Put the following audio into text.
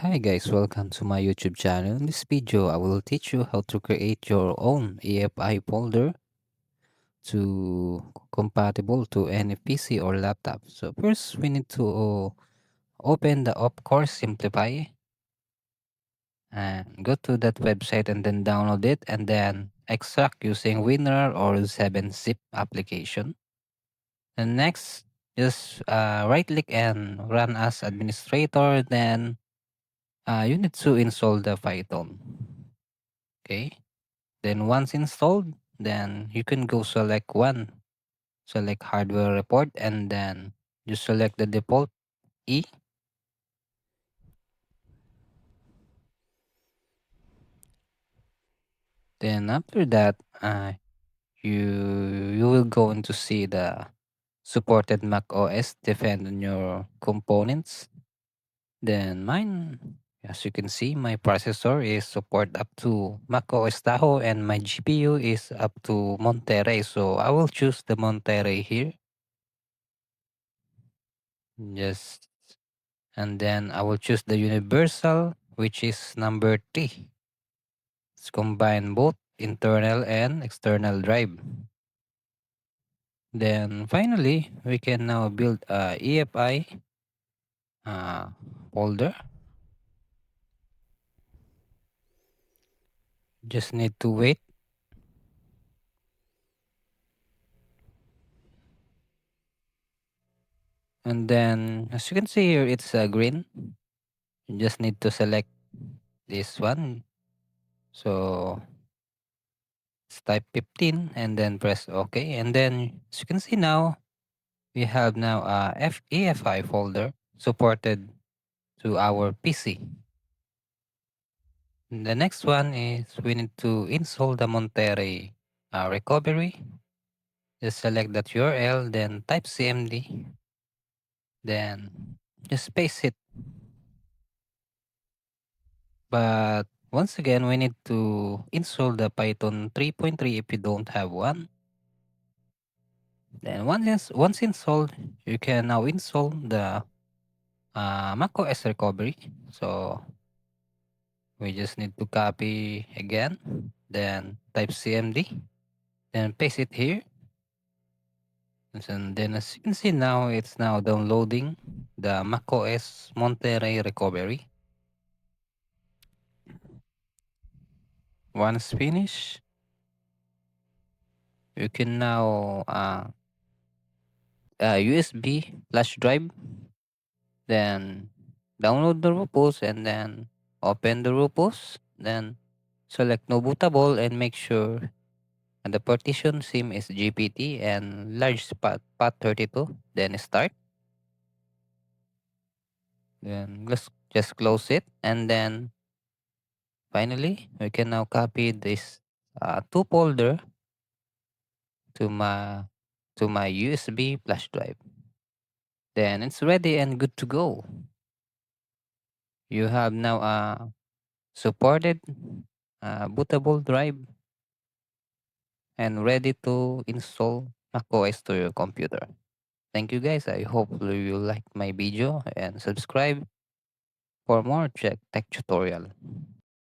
Hi guys, welcome to my YouTube channel. In this video, I will teach you how to create your own EFI folder to compatible to any PC or laptop. So first, we need to open the OpenCore Simplify and go to that website and then download it and then extract using WinRAR or 7-zip application. And next, just right click and run as administrator. Then you need to install the Python. Okay. Then once installed, then you can go select one, select hardware report, and then you select the default E. Then after that, you will go into see the supported Mac OS defend on your components. Then mine, as you can see, my processor is support up to Mac OS Tahoe and my GPU is up to Monterey. So I will choose the Monterey here. Just and then I will choose the universal, which is number 3. Let's combine both internal and external drive. Then finally, we can now build a EFI uh, folder. Just need to wait. And then, as you can see here, it's green. You just need to select this one. So let's type 15 and then press OK. And then, as you can see now, we have now a EFI folder supported to our PC. The next one is we need to install the Monterey recovery. Just select that URL, then type cmd, then just paste it. But once again, we need to install the Python 3.3 if you don't have one. Then once installed, you can now install the macOS recovery. So we just need to copy again, then type cmd, then paste it here. And then as you can see now, it's now downloading the macOS Monterey recovery. Once finished, you can now USB flash drive, then download the repos and then open the repos, then select no bootable and make sure the partition sim is GPT and large path 32, then start. Then just close it and then finally, we can now copy this two folder to my USB flash drive. Then it's ready and good to go. You have now a supported bootable drive and ready to install macOS to your computer. Thank you guys. I hope you liked my video and subscribe for more tech tutorial.